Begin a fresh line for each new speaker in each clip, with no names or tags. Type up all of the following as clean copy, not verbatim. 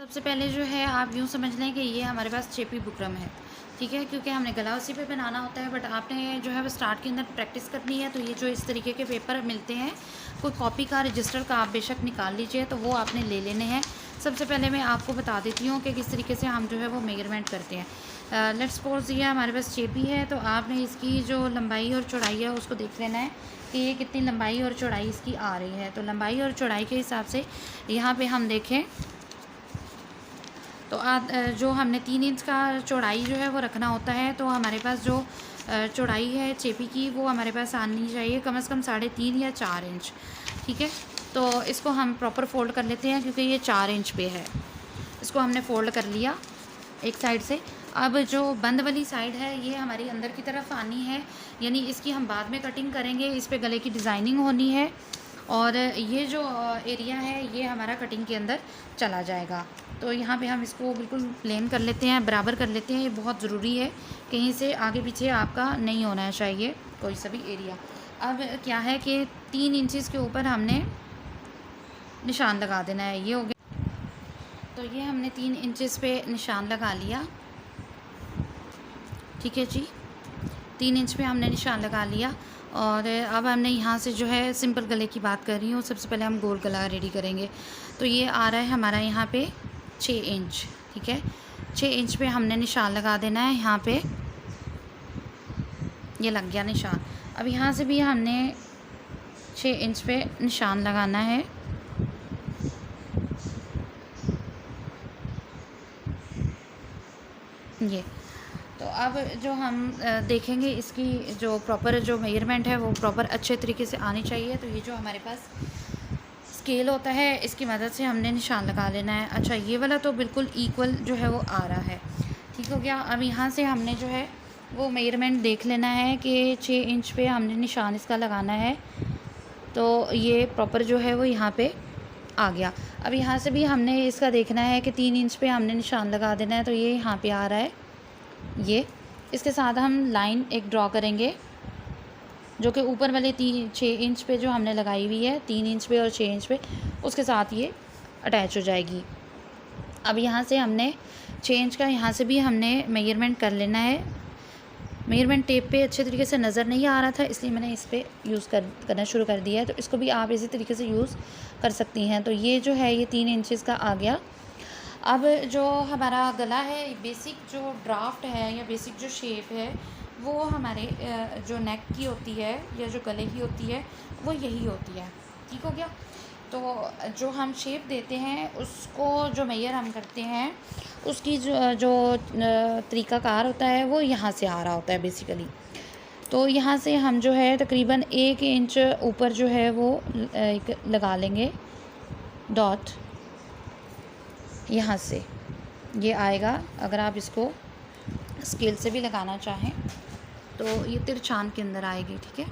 सबसे पहले जो है आप यूँ समझ लें कि ये हमारे पास चेपी बुकरम है, ठीक है? क्योंकि हमने गला उसी पे बनाना होता है, बट आपने जो है वो स्टार्ट के अंदर प्रैक्टिस करनी है। तो ये जो इस तरीके के पेपर मिलते हैं, कोई कॉपी का रजिस्टर का आप बेशक निकाल लीजिए, तो वो आपने ले लेने हैं। सबसे पहले मैं आपको बता देती हूँ कि किस तरीके से हम जो है वो मेजरमेंट करते हैं। लेट्स सपोज़ ये हमारे पास चेपी है, तो आपने इसकी जो लंबाई और चौड़ाई है उसको देख लेना है कि ये कितनी लंबाई और चौड़ाई इसकी आ रही है। तो लंबाई और चौड़ाई के हिसाब से यहाँ पे हम देखें तो जो हमने 3 इंच का चौड़ाई जो है वो रखना होता है। तो हमारे पास जो चौड़ाई है चेपी की वो हमारे पास आनी चाहिए कम से कम 3.5 या 4 इंच, ठीक है? तो इसको हम प्रॉपर फ़ोल्ड कर लेते हैं क्योंकि ये 4 इंच पे है। इसको हमने फ़ोल्ड कर लिया एक साइड से। अब जो बंद वाली साइड है ये हमारी अंदर की तरफ आनी है, यानी इसकी हम बाद में कटिंग करेंगे। इस पे गले की डिज़ाइनिंग होनी है और ये जो एरिया है ये हमारा कटिंग के अंदर चला जाएगा। तो यहाँ पे हम इसको बिल्कुल प्लेन कर लेते हैं, बराबर कर लेते हैं। ये बहुत ज़रूरी है, कहीं से आगे पीछे आपका नहीं होना चाहिए कोई सा भी एरिया। अब क्या है कि 3 इंचज़ के ऊपर हमने निशान लगा देना है। ये हो गया। तो ये हमने 3 इंचज़ पे निशान लगा लिया, ठीक है जी। 3 इंच पे हमने निशान लगा लिया और अब हमने यहाँ से जो है सिंपल गले की बात कर रही हूँ। सबसे पहले हम गोल गला रेडी करेंगे। तो ये आ रहा है हमारा यहाँ पे 6 इंच, ठीक है? 6 इंच पे हमने निशान लगा देना है। यहाँ पे ये लग गया निशान। अब यहाँ से भी हमने 6 इंच पे निशान लगाना है। ये तो अब जो हम देखेंगे इसकी जो प्रॉपर जो मेजरमेंट है वो प्रॉपर अच्छे तरीके से आनी चाहिए। तो ये जो हमारे पास स्केल होता है इसकी मदद से हमने निशान लगा लेना है। अच्छा, ये वाला तो बिल्कुल इक्वल जो है वो आ रहा है, ठीक हो गया। अब यहाँ से हमने जो है वो मेजरमेंट देख लेना है कि 6 इंच पे हमने निशान इसका लगाना है। तो ये प्रॉपर जो है वो यहाँ पे आ गया। अब यहाँ से भी हमने इसका देखना है कि 3 इंच पे हमने निशान लगा देना है। तो ये यहाँ पे आ रहा है। ये इसके साथ हम लाइन एक ड्रॉ करेंगे जो कि ऊपर वाले 6 इंच पे जो हमने लगाई हुई है, 3 इंच पे और 6 इंच पे, उसके साथ ये अटैच हो जाएगी। अब यहाँ से हमने 6 इंच का यहाँ से भी हमने मेजरमेंट कर लेना है। मेजरमेंट टेप पे अच्छे तरीके से नज़र नहीं आ रहा था, इसलिए मैंने इस पर यूज़ करना शुरू कर दिया है। तो इसको भी आप इसी तरीके से यूज़ कर सकती हैं। तो ये जो है ये 3 इंचज़ का आ गया। अब जो हमारा गला है, बेसिक जो ड्राफ्ट है या बेसिक जो शेप है वो हमारे जो नेक की होती है या जो गले की होती है वो यही होती है, ठीक हो गया। तो जो हम शेप देते हैं उसको जो मेजर हम करते हैं उसकी जो तरीक़ाकार होता है वो यहाँ से आ रहा होता है बेसिकली। तो यहाँ से हम जो है तकरीबन 1 इंच ऊपर जो है वो एक लगा लेंगे डॉट। यहाँ से ये आएगा। अगर आप इसको स्केल से भी लगाना चाहें तो ये तिरछान के अंदर आएगी, ठीक है?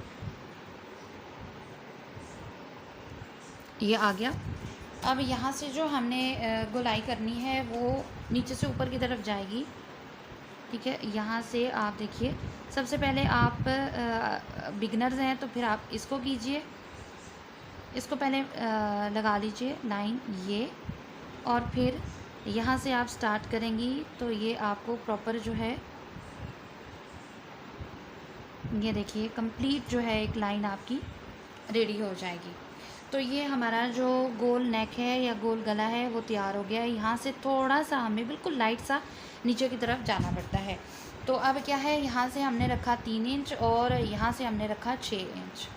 ये आ गया। अब यहाँ से जो हमने गोलाई करनी है वो नीचे से ऊपर की तरफ जाएगी, ठीक है? यहाँ से आप देखिए, सबसे पहले आप बिगनर्स हैं तो फिर आप इसको कीजिए, इसको पहले लगा लीजिए लाइन ये, और फिर यहाँ से आप स्टार्ट करेंगी तो ये आपको प्रॉपर जो है ये देखिए कंप्लीट जो है एक लाइन आपकी रेडी हो जाएगी। तो ये हमारा जो गोल नेक है या गोल गला है वो तैयार हो गया है। यहाँ से थोड़ा सा हमें बिल्कुल लाइट सा नीचे की तरफ जाना पड़ता है। तो अब क्या है, यहाँ से हमने रखा 3 इंच और यहाँ से हमने रखा 6 इंच,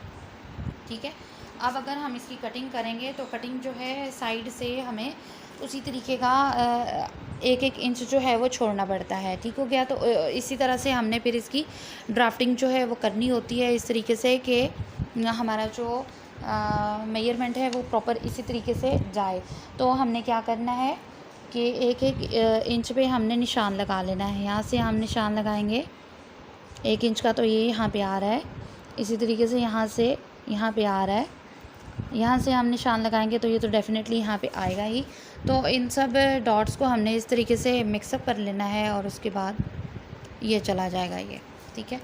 ठीक है? अब अगर हम इसकी कटिंग करेंगे तो कटिंग जो है साइड से हमें उसी तरीके का 1-1 इंच जो है वो छोड़ना पड़ता है, ठीक हो गया। तो इसी तरह से हमने फिर इसकी ड्राफ्टिंग जो है वो करनी होती है इस तरीके से कि हमारा जो मेजरमेंट है वो प्रॉपर इसी तरीके से जाए। तो हमने क्या करना है कि 1-1 इंच पे हमने निशान लगा लेना है। यहाँ से हम निशान लगाएंगे 1 इंच का, तो ये यहाँ पे आ रहा है। इसी तरीके से यहाँ से यहाँ पे आ रहा है। यहाँ से हम निशान लगाएंगे तो ये तो डेफ़िनेटली यहाँ पे आएगा ही। तो इन सब डॉट्स को हमने इस तरीके से मिक्सअप कर लेना है और उसके बाद ये चला जाएगा ये, ठीक है।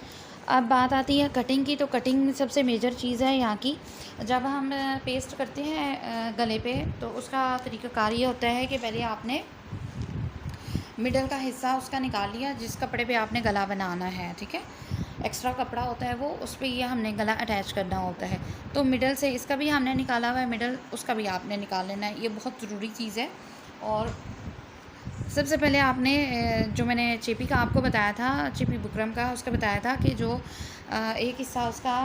अब बात आती है कटिंग की। तो कटिंग सबसे मेजर चीज़ है यहाँ की। जब हम पेस्ट करते हैं गले पे तो उसका तरीक़ाकार ये होता है कि पहले आपने मिडल का हिस्सा उसका निकाल लिया जिस कपड़े पे आपने गला बनाना है, ठीक है। एक्स्ट्रा कपड़ा होता है वो, उस पे ये हमने गला अटैच करना होता है। तो मिडल से इसका भी हमने निकाला हुआ है मिडल, उसका भी आपने निकाल लेना है, ये बहुत ज़रूरी चीज़ है। और सबसे पहले आपने जो मैंने चेपी का आपको बताया था, चेपी बुकरम का, उसका बताया था कि जो एक हिस्सा उसका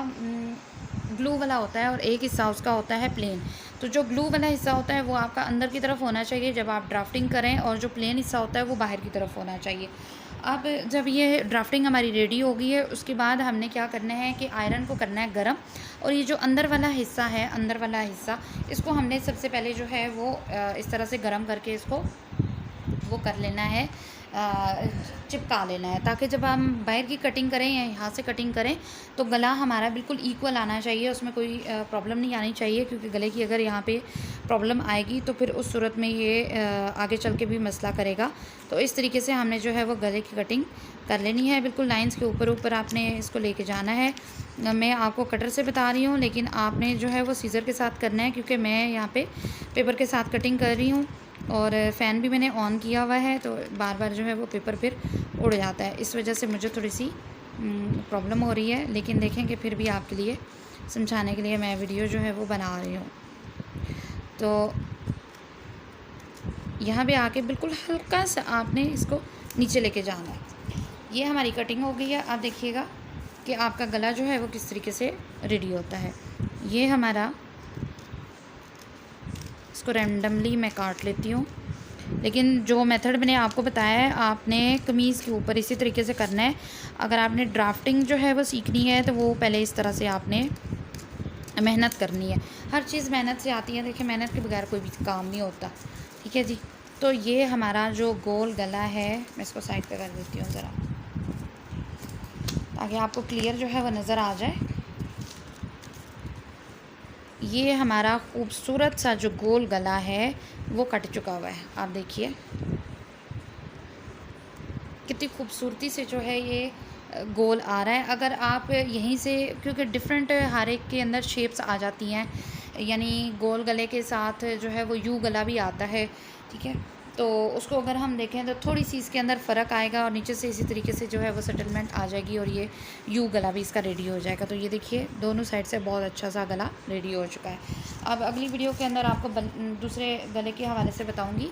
ग्लू वाला होता है और एक हिस्सा उसका होता है प्लेन। तो जो ग्लू वाला हिस्सा होता है वो आपका अंदर की तरफ होना चाहिए जब आप ड्राफ्टिंग करें, और जो प्लेन हिस्सा होता है वो बाहर की तरफ होना चाहिए। अब जब ये ड्राफ्टिंग हमारी रेडी हो गई है, उसके बाद हमने क्या करना है कि आयरन को करना है गरम, और ये जो अंदर वाला हिस्सा है, अंदर वाला हिस्सा, इसको हमने सबसे पहले जो है वो इस तरह से गरम करके इसको वो कर लेना है, चिपका लेना है, ताकि जब हम बाहर की कटिंग करें या यहाँ से कटिंग करें तो गला हमारा बिल्कुल इक्वल आना चाहिए, उसमें कोई प्रॉब्लम नहीं आनी चाहिए, क्योंकि गले की अगर यहाँ पे प्रॉब्लम आएगी तो फिर उस सूरत में ये आगे चल के भी मसला करेगा। तो इस तरीके से हमने जो है वो गले की कटिंग कर लेनी है, बिल्कुल लाइंस के ऊपर ऊपर आपने इसको लेके जाना है। मैं आपको कटर से बता रही हूँ, लेकिन आपने जो है वो सीज़र के साथ करना है, क्योंकि मैं यहाँ पे पेपर के साथ कटिंग कर रही हूँ और फ़ैन भी मैंने ऑन किया हुआ है, तो बार बार जो है वो पेपर फिर उड़ जाता है, इस वजह से मुझे थोड़ी सी प्रॉब्लम हो रही है। लेकिन देखें कि फिर भी आपके लिए समझाने के लिए मैं वीडियो जो है वो बना रही हूँ। तो यहाँ पे आके बिल्कुल हल्का सा आपने इसको नीचे लेके जाना है। ये हमारी कटिंग हो गई है। आप देखिएगा कि आपका गला जो है वो किस तरीके से रेडी होता है। ये हमारा, इसको रैंडमली मैं काट लेती हूँ, लेकिन जो मेथड मैंने आपको बताया है आपने कमीज़ के ऊपर इसी तरीके से करना है। अगर आपने ड्राफ्टिंग जो है वो सीखनी है तो वो पहले इस तरह से आपने मेहनत करनी है। हर चीज़ मेहनत से आती है, देखिए मेहनत के बगैर कोई भी काम नहीं होता, ठीक है जी। तो ये हमारा जो गोल गला है, मैं इसको साइड पे कर देती हूँ ज़रा, ताकि आपको क्लियर जो है वो नज़र आ जाए। ये हमारा खूबसूरत सा जो गोल गला है वो कट चुका हुआ है। आप देखिए कितनी खूबसूरती से जो है ये गोल आ रहा है। अगर आप यहीं से, क्योंकि डिफरेंट हर एक के अंदर शेप्स आ जाती हैं, यानी गोल गले के साथ जो है वो यू गला भी आता है, ठीक है। तो उसको अगर हम देखें तो थोड़ी सी इसके अंदर फ़र्क आएगा, और नीचे से इसी तरीके से जो है वो सेटलमेंट आ जाएगी और ये यू गला भी इसका रेडी हो जाएगा। तो ये देखिए दोनों साइड से बहुत अच्छा सा गला रेडी हो चुका है। अब अगली वीडियो के अंदर आपको दूसरे गले के हवाले से बताऊँगी।